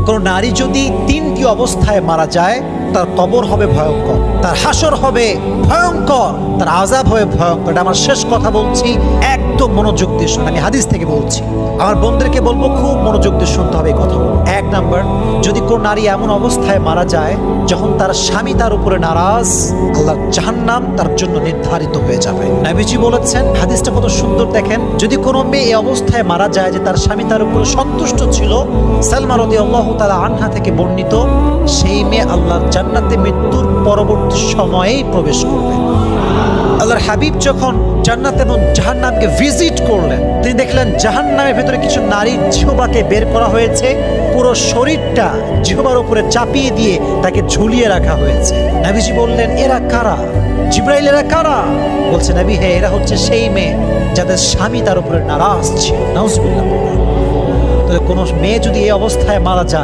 কোন নারী যদি তিনটি অবস্থায় মারা যায়, তার কবর হবে ভয়ঙ্কর, তার হাসর হবে ভয়ঙ্কর, তার আযাব হবে ভয়ঙ্কর। এটা আমার শেষ কথা বলছি, একদম মনোযোগ দিয়ে শুনুন। আমি হাদিস থেকে বলছি, আমার বোনদেরকে বলবো খুব মনোযোগ দিয়ে শুনতে হবে এই কথাগুলো। এক নাম্বার, যদি কোন নারী এমন অবস্থায় মারা যায় যখন তার স্বামী তার উপরে নারাজ, আল্লাহর জাহান্নাম তার জন্য নির্ধারিত হয়ে যাবে। নবীজি বলেছেন, হাদিসটা কত সুন্দর দেখেন, যদি কোনো মেয়ে এই অবস্থায় মারা যায় যে তার স্বামী তার উপরে সন্তুষ্ট ছিল, সালমা রাদিয়াল্লাহু তাআলা আনহা থেকে বর্ণিত, সেই মেয়ে আল্লাহর জান্নাতে মৃত্যুর পরবর্তী সময়েই প্রবেশ করবে। আল্লাহর হাবিব যখন জান্নাত এবং জাহান্নামকে ভিজিট করলেন, তিনি দেখলেন জাহান্নামের ভেতরে কিছু নারীর জিহ্বাকে বের করা হয়েছে, পুরো শরীরটা জিহ্বার উপরে চাপিয়ে দিয়ে তাকে ঝুলিয়ে রাখা হয়েছে। নবীজি বললেন, এরা কারা? জিবরাইল, এরা কারা? বলছে নবী, হ্যাঁ, এরা হচ্ছে সেই মেয়ে যাদের স্বামী তার উপরে নারাজ ছিল। নাউজুবিল্লাহ। তো কোনো মেয়ে যদি এই অবস্থায় মারা যায়,